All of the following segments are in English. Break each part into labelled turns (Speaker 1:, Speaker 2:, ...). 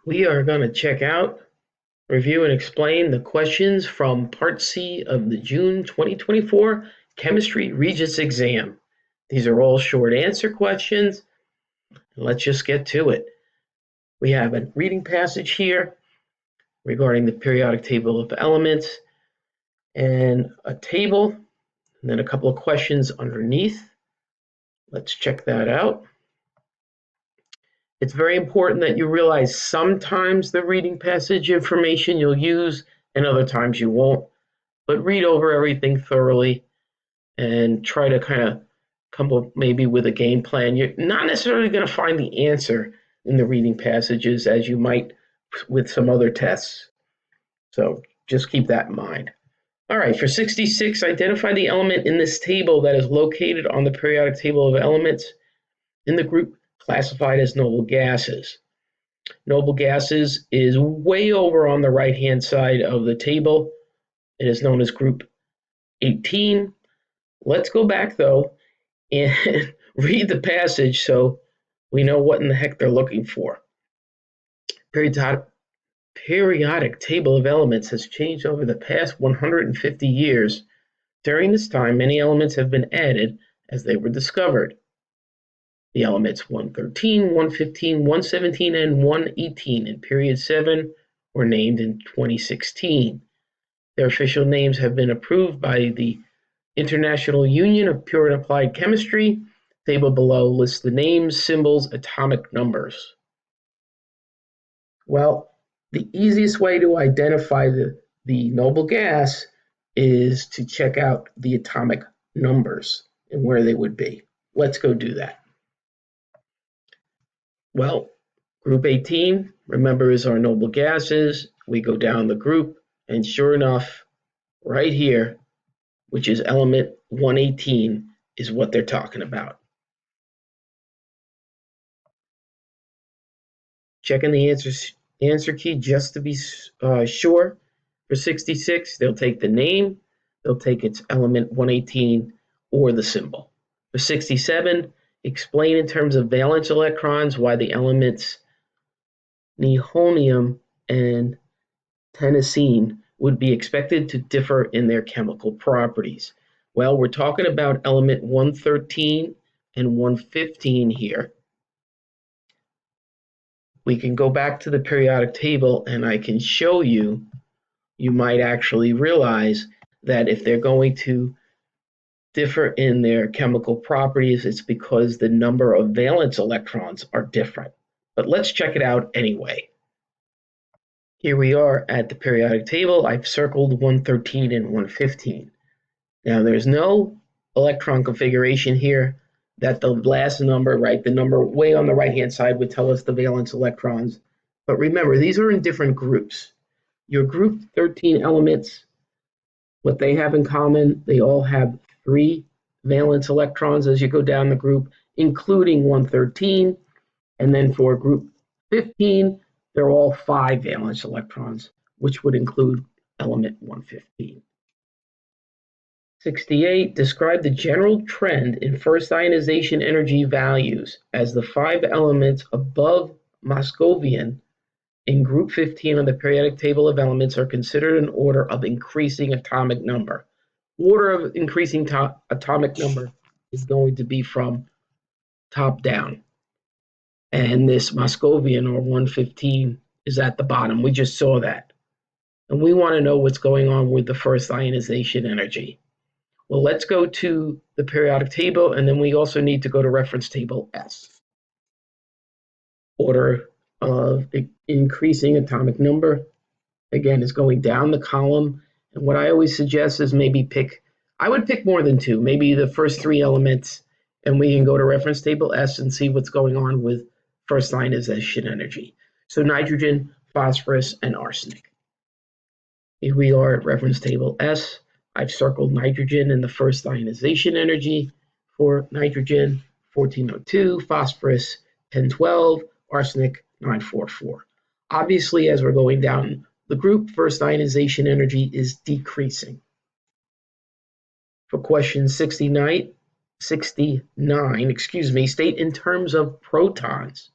Speaker 1: We are going to check out, review, and explain the questions from Part C of the June 2024 Chemistry Regents exam. These are all short answer questions. Let's just get to it. We have a reading passage here regarding the periodic table of elements and a table, and then a couple of questions underneath. Let's check that out. It's very important that you realize sometimes the reading passage information you'll use and other times you won't, but read over everything thoroughly and try to kind of come up maybe with a game plan. You're not necessarily going to find the answer in the reading passages as you might with some other tests. So just keep that in mind. All right, for 66, identify the element in this table that is located on the periodic table of elements in the group classified as noble gases. Noble gases is way over on the right-hand side of the table. It is known as group 18. Let's go back, though, and read the passage so we know what in the heck they're looking for. Periodic table of elements has changed over the past 150 years. During this time, many elements have been added as they were discovered. The elements 113, 115, 117, and 118 in period 7 were named in 2016. Their official names have been approved by the International Union of Pure and Applied Chemistry. The table below lists the names, symbols, atomic numbers. Well, the easiest way to identify the noble gas is to check out the atomic numbers and where they would be. Let's go do that. Well, group 18, remember, is our noble gases. We go down the group, and sure enough, right here, which is element 118, is what they're talking about. Checking the answer key just to be sure. For 66, they'll take the name, they'll take its element 118, or the symbol. For 67, explain in terms of valence electrons why the elements nihonium and tennessine would be expected to differ in their chemical properties. Well, we're talking about element 113 and 115 here. We can go back to the periodic table and I can show you, you might actually realize that if they're going to differ in their chemical properties, it's because the number of valence electrons are different. But let's check it out anyway. Here we are at the periodic table. I've circled 113 and 115. Now there's no electron configuration here that the last number, right, the number way on the right-hand side would tell us the valence electrons. But remember, these are in different groups. Your group 13 elements, what they have in common, they all have 3 valence electrons as you go down the group, including 113. And then for group 15, they're all 5 valence electrons, which would include element 115. 68, describe the general trend in first ionization energy values as the 5 elements above Moscovian in group 15 on the periodic table of elements are considered in order of increasing atomic number. Order of increasing atomic number is going to be from top down. And this Moscovian, or 115, is at the bottom. We just saw that. And we want to know what's going on with the first ionization energy. Well, let's go to the periodic table, and then we also need to go to reference table S. Order of increasing atomic number, again, is going down the column. And what I always suggest is maybe I would pick more than 2, maybe the first 3 elements, and we can go to reference table S and see what's going on with first ionization energy. So nitrogen, phosphorus, and arsenic. Here we are at reference table S. I've circled nitrogen and the first ionization energy for nitrogen, 1402, phosphorus, 1012, arsenic, 944. Obviously, as we're going down the group, first ionization energy is decreasing. For question 69, state in terms of protons.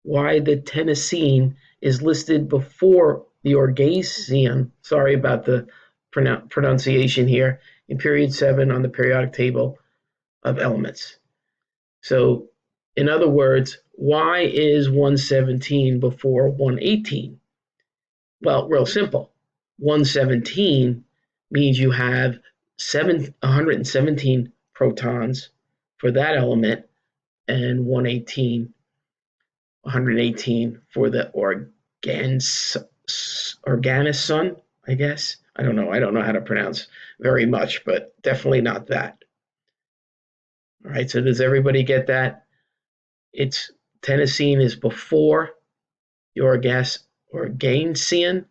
Speaker 1: why the tennessine is listed before the organocene. Sorry about the pronunciation here, in period 7 on the periodic table of elements. So, in other words, why is 117 before 118? Well, real simple. 117 means you have 117 protons for that element, and 118 for the organoson, I guess. I don't know how to pronounce very much, but definitely not that. All right, so does everybody get that? It's tennessine is before the organocene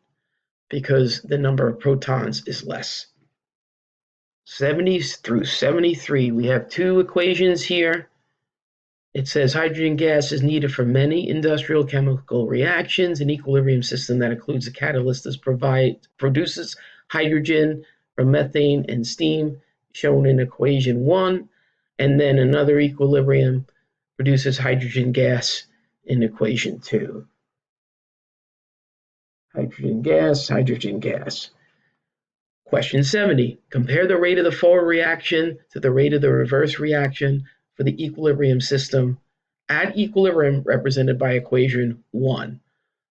Speaker 1: because the number of protons is less. 70 through 73, we have two equations here. It says hydrogen gas is needed for many industrial chemical reactions. An equilibrium system that includes a catalyst that produces hydrogen from methane and steam, shown in equation 1. And then another equilibrium produces hydrogen gas in equation 2. Hydrogen gas, hydrogen gas. Question 70. Compare the rate of the forward reaction to the rate of the reverse reaction for the equilibrium system at equilibrium represented by equation 1.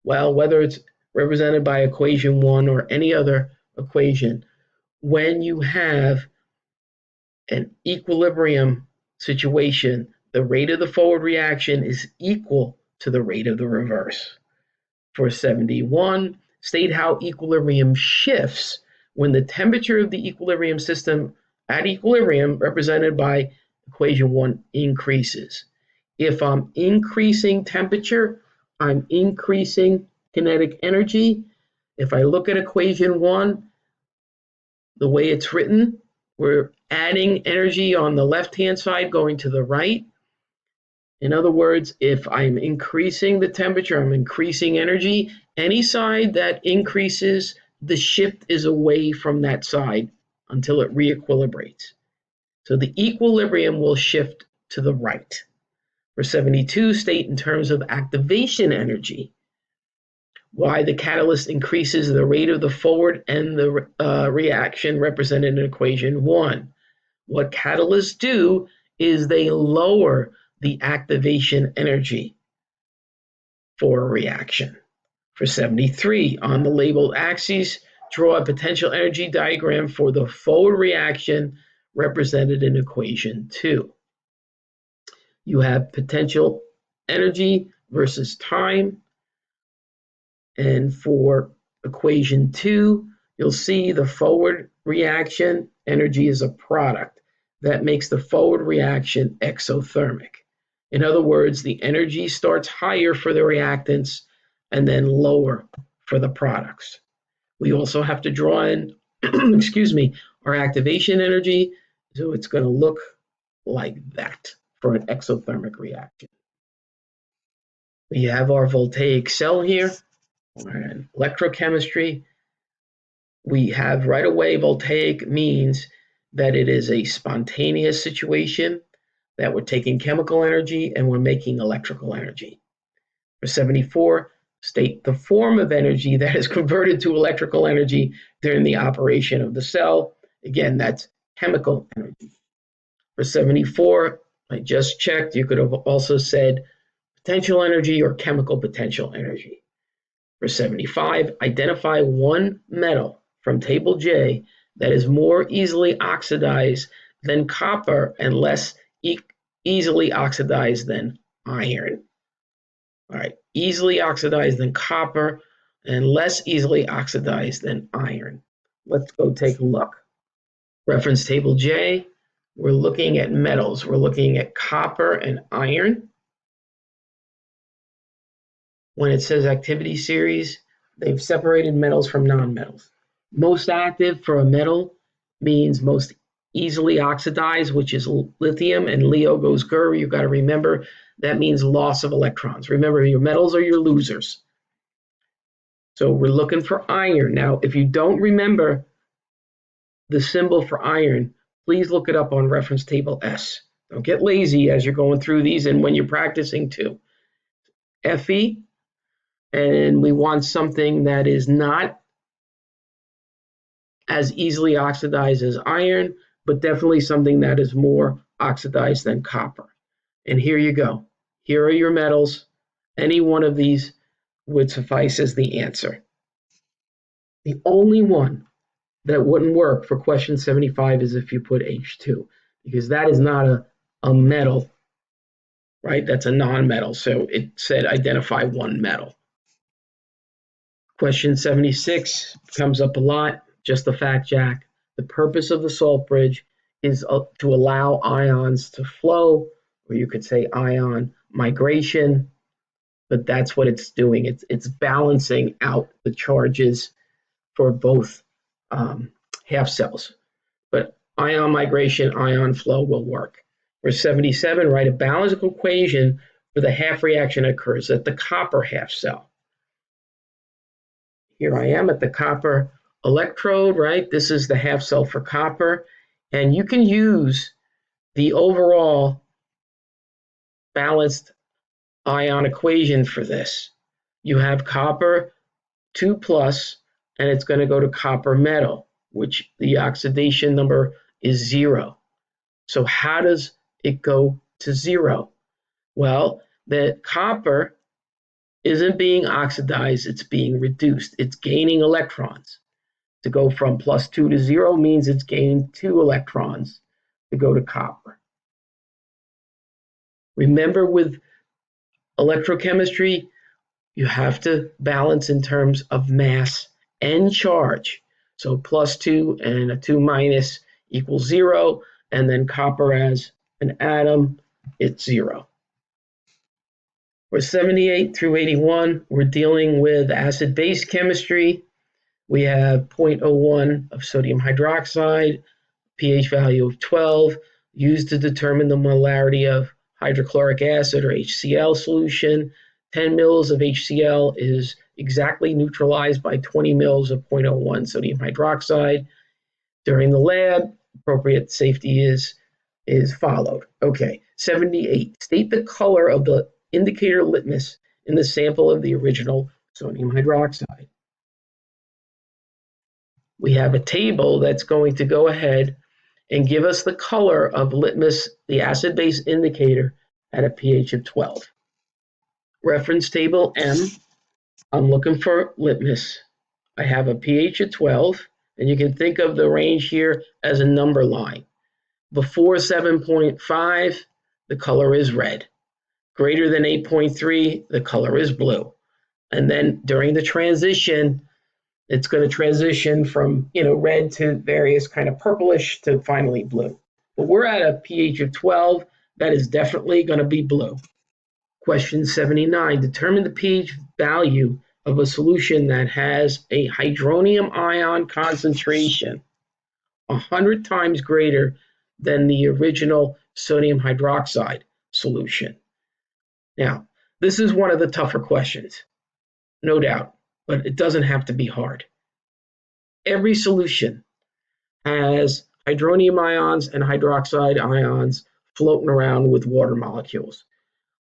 Speaker 1: Well, whether it's represented by equation 1 or any other equation, when you have an equilibrium situation, the rate of the forward reaction is equal to the rate of the reverse. For 71, state how equilibrium shifts when the temperature of the equilibrium system at equilibrium, represented by equation 1, increases. If I'm increasing temperature, I'm increasing kinetic energy. If I look at equation 1, the way it's written, we're adding energy on the left-hand side going to the right. In other words, if I'm increasing the temperature, I'm increasing energy. Any side that increases, the shift is away from that side until it re-equilibrates. So the equilibrium will shift to the right. For 72, state in terms of activation energy why the catalyst increases the rate of the forward and the reaction represented in equation 1. What catalysts do is they lower the activation energy for a reaction. For 73, on the labeled axes, draw a potential energy diagram for the forward reaction represented in equation 2. You have potential energy versus time. And for equation 2, you'll see the forward reaction energy is a product. That makes the forward reaction exothermic. In other words, the energy starts higher for the reactants and then lower for the products. We also have to draw in, our activation energy. So it's going to look like that for an exothermic reaction. We have our voltaic cell here, and electrochemistry. We have right away voltaic means that it is a spontaneous situation, that we're taking chemical energy and we're making electrical energy. For 74, state the form of energy that is converted to electrical energy during the operation of the cell. Again, that's chemical energy. For 74, I just checked, you could have also said potential energy or chemical potential energy. For 75, identify one metal from table J that is more easily oxidized than copper and less easily oxidized than iron. All right, easily oxidized than copper and less easily oxidized than iron. Let's go take a look. Reference table J, we're looking at metals. We're looking at copper and iron. When it says activity series, they've separated metals from nonmetals. Most active for a metal means most easily oxidized, which is lithium, and Leo goes GUR. You've got to remember that means loss of electrons. Remember, your metals are your losers. So we're looking for iron. Now, if you don't remember the symbol for iron, please look it up on reference table S. Don't get lazy as you're going through these and when you're practicing too. Fe, and we want something that is not as easily oxidized as iron, but definitely something that is more oxidized than copper. And here you go. Here are your metals. Any one of these would suffice as the answer. The only one that wouldn't work for question 75 is if you put H2, because that is not a metal, right? That's a non-metal. So it said identify one metal. Question 76 comes up a lot. Just the fact, Jack. The purpose of the salt bridge is to allow ions to flow, or you could say ion migration, but that's what it's doing. It's balancing out the charges for both half cells. But ion migration, ion flow will work. For 77, write a balanced equation for the half reaction occurs at the copper half cell. Here I am at the copper electrode, right? This is the half cell for copper. And you can use the overall balanced ion equation for this. You have copper 2 plus, and it's going to go to copper metal, which the oxidation number is 0. So how does it go to 0? Well, the copper isn't being oxidized, it's being reduced. It's gaining electrons. To go from +2 to 0 means it's gained 2 electrons to go to copper. Remember, with electrochemistry, you have to balance in terms of mass and charge. So +2 and a 2 minus equals 0, and then copper as an atom, it's 0. For 78 through 81, we're dealing with acid-base chemistry. We have 0.01 of sodium hydroxide, pH value of 12, used to determine the molarity of hydrochloric acid or HCl solution. 10 mils of HCl is exactly neutralized by 20 mils of 0.01 sodium hydroxide. During the lab, appropriate safety is followed. Okay, 78. State the color of the indicator litmus in the sample of the original sodium hydroxide. We have a table that's going to go ahead and give us the color of litmus, the acid-base indicator, at a pH of 12. Reference table M, I'm looking for litmus. I have a pH of 12, and you can think of the range here as a number line. Before 7.5, the color is red. Greater than 8.3, the color is blue. And then during the transition, it's going to transition from red to various kind of purplish to finally blue. But we're at a pH of 12. That is definitely going to be blue. Question 79. Determine the pH value of a solution that has a hydronium ion concentration 100 times greater than the original sodium hydroxide solution. Now, this is one of the tougher questions, no doubt, but it doesn't have to be hard. Every solution has hydronium ions and hydroxide ions floating around with water molecules.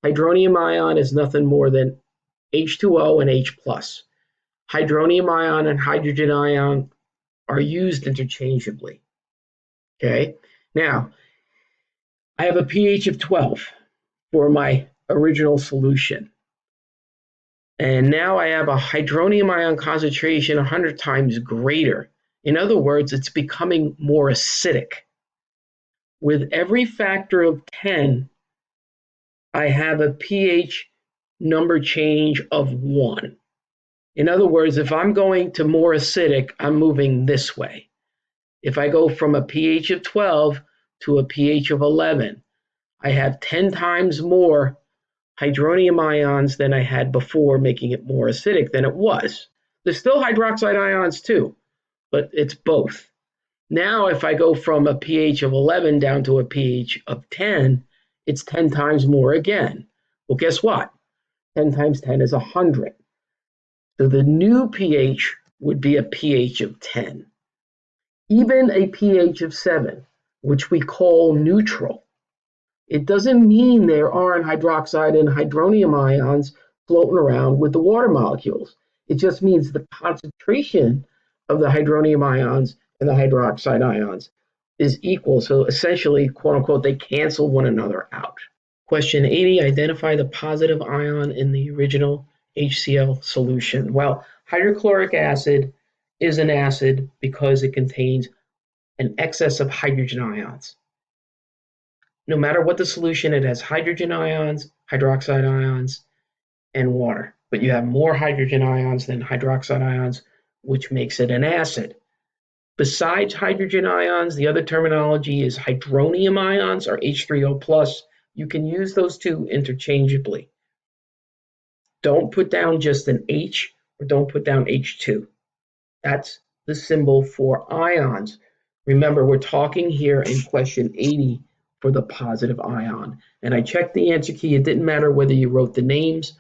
Speaker 1: Hydronium ion is nothing more than H2O and H+. Hydronium ion and hydrogen ion are used interchangeably. Okay, now I have a pH of 12 for my original solution. And now I have a hydronium ion concentration 100 times greater. In other words, it's becoming more acidic. With every factor of 10, I have a pH number change of 1. In other words, if I'm going to more acidic, I'm moving this way. If I go from a pH of 12 to a pH of 11, I have 10 times more hydronium ions than I had before, making it more acidic than it was. There's still hydroxide ions too, but it's both. Now, if I go from a pH of 11 down to a pH of 10, it's 10 times more again. Well, guess what? 10 times 10 is 100. So the new pH would be a pH of 10. Even a pH of 7, which we call neutral, it doesn't mean there aren't hydroxide and hydronium ions floating around with the water molecules. It just means the concentration of the hydronium ions and the hydroxide ions is equal. So essentially, quote unquote, they cancel one another out. Question 80, identify the positive ion in the original HCl solution. Well, hydrochloric acid is an acid because it contains an excess of hydrogen ions. No matter what the solution, it has hydrogen ions, hydroxide ions, and water. But you have more hydrogen ions than hydroxide ions, which makes it an acid. Besides hydrogen ions, the other terminology is hydronium ions, or H3O+. You can use those two interchangeably. Don't put down just an H or don't put down H2. That's the symbol for ions. Remember, we're talking here in question 80 for the positive ion. And I checked the answer key. It didn't matter whether you wrote the names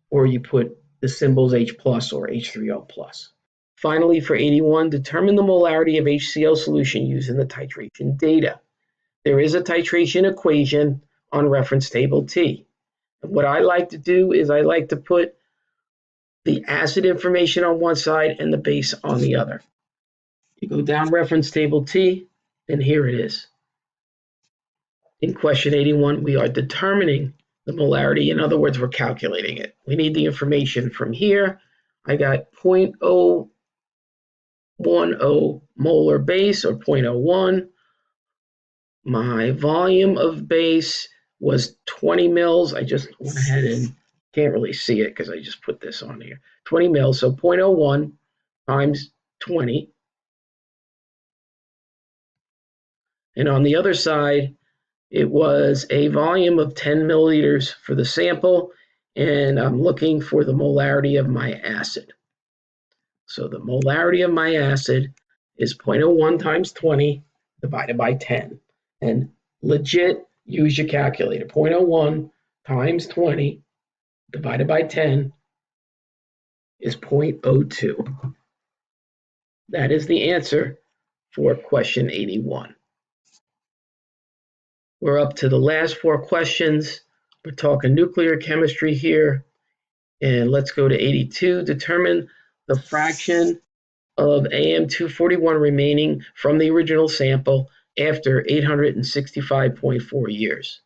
Speaker 1: or you put the symbols H plus or H3O plus. Finally, for 81, determine the molarity of HCl solution using the titration data. There is a titration equation on reference table T. And what I like to do is I like to put the acid information on one side and the base on the other. You go down reference table T, and here it is. In question 81, we are determining the molarity. In other words, we're calculating it. We need the information from here. I got 0.010 molar base, or 0.01. My volume of base was 20 mils. I just went ahead and can't really see it because I just put this on here. 20 mils, so 0.01 times 20. And on the other side, it was a volume of 10 milliliters for the sample, and I'm looking for the molarity of my acid. So the molarity of my acid is 0.01 times 20 divided by 10. And legit, use your calculator. 0.01 times 20 divided by 10 is 0.02. That is the answer for question 81. We're up to the last four questions. We're talking nuclear chemistry here. And let's go to 82. Determine the fraction of AM241 remaining from the original sample after 865.4 years.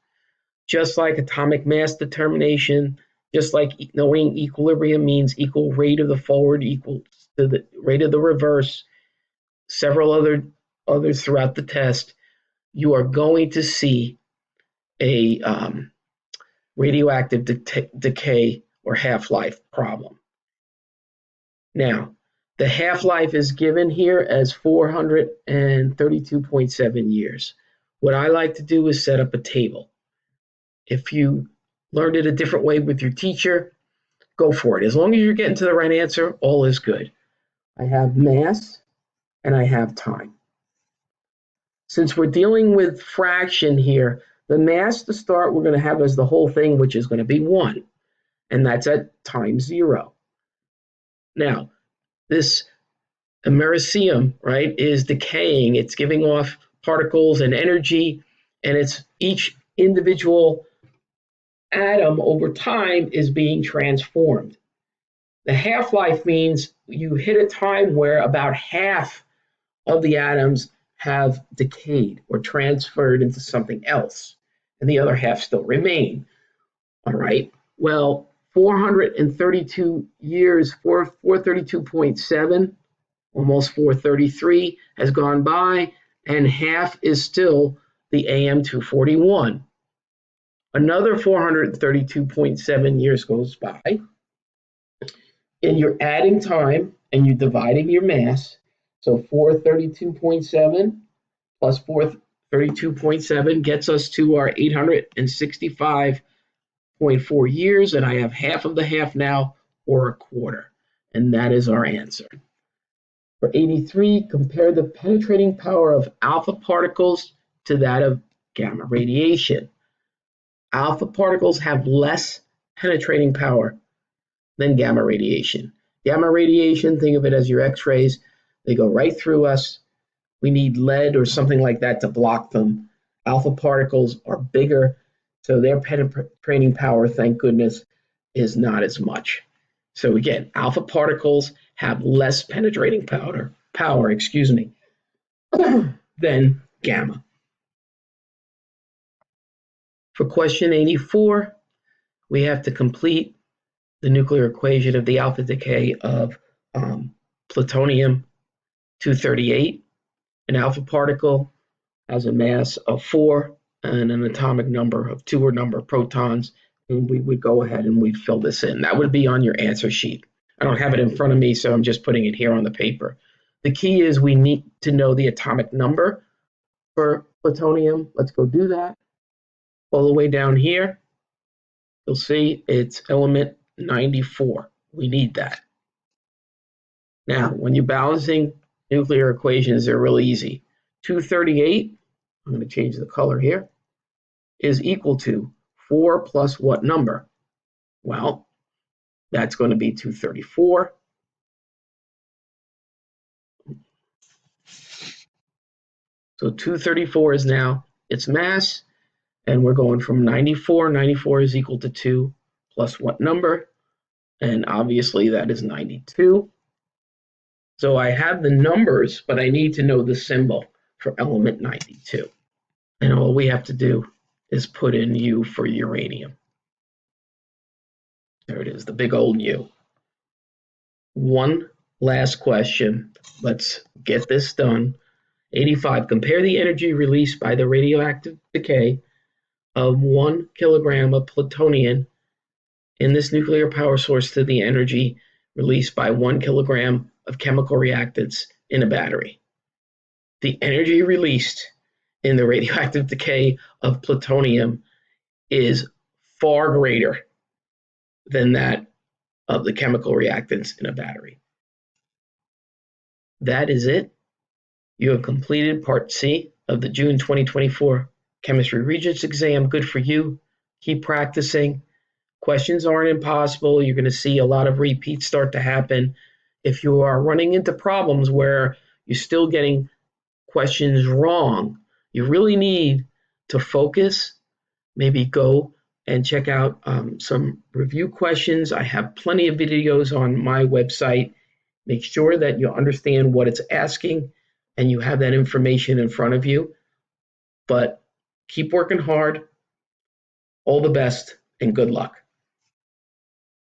Speaker 1: Just like atomic mass determination, just like knowing equilibrium means equal rate of the forward equals to the rate of the reverse, several others throughout the test, you are going to see a radioactive decay or half-life problem. Now, the half-life is given here as 432.7 years. What I like to do is set up a table. If you learned it a different way with your teacher, go for it. As long as you're getting to the right answer, all is good. I have mass and I have time. Since we're dealing with fraction here, the mass to start we're going to have as the whole thing, which is going to be 1. And that's at time 0. Now, this americium, right, is decaying. It's giving off particles and energy, and it's each individual atom over time is being transformed. The half-life means you hit a time where about half of the atoms have decayed or transferred into something else, and the other half still remain. All right. Well, 432 years, 432.7, almost 433 has gone by, and half is still the AM241. Another 432.7 years goes by, and you're adding time and you're dividing your mass. So 432.7 plus 432.7 gets us to our 865.4 years, and I have half of the half now, or a quarter. And that is our answer. For 83, compare the penetrating power of alpha particles to that of gamma radiation. Alpha particles have less penetrating power than gamma radiation. Gamma radiation, think of it as your X-rays. They go right through us. We need lead or something like that to block them. Alpha particles are bigger, so their penetrating power, thank goodness, is not as much. So again, alpha particles have less penetrating power, than gamma. For question 84, we have to complete the nuclear equation of the alpha decay of plutonium 238. An alpha particle has a mass of 4 and an atomic number of 2 or number of protons, and we would go ahead and we'd fill this in. That would be on your answer sheet. I don't have it in front of me, so I'm just putting it here on the paper. The key is we need to know the atomic number for plutonium. Let's go do that. All the way down here, you'll see it's element 94. We need that. Now, when you're balancing nuclear equations, they're really easy. 238, I'm going to change the color here, is equal to 4 plus what number? Well, that's going to be 234. So 234 is now its mass, and we're going from 94. 94 is equal to 2 plus what number? And obviously that is 92. So I have the numbers, but I need to know the symbol for element 92. And all we have to do is put in U for uranium. There it is, the big old U. One last question. Let's get this done. 85. Compare the energy released by the radioactive decay of 1 kilogram of plutonium in this nuclear power source to the energy released by 1 kilogram of chemical reactants in a battery. The energy released in the radioactive decay of plutonium is far greater than that of the chemical reactants in a battery. That is it. You have completed Part C of the June 2024 Chemistry Regents exam. Good for you. Keep practicing. Questions aren't impossible. You're going to see a lot of repeats start to happen. If you are running into problems where you're still getting questions wrong, you really need to focus. Maybe go and check out some review questions. I have plenty of videos on my website. Make sure that you understand what it's asking and you have that information in front of you. But keep working hard. All the best and good luck.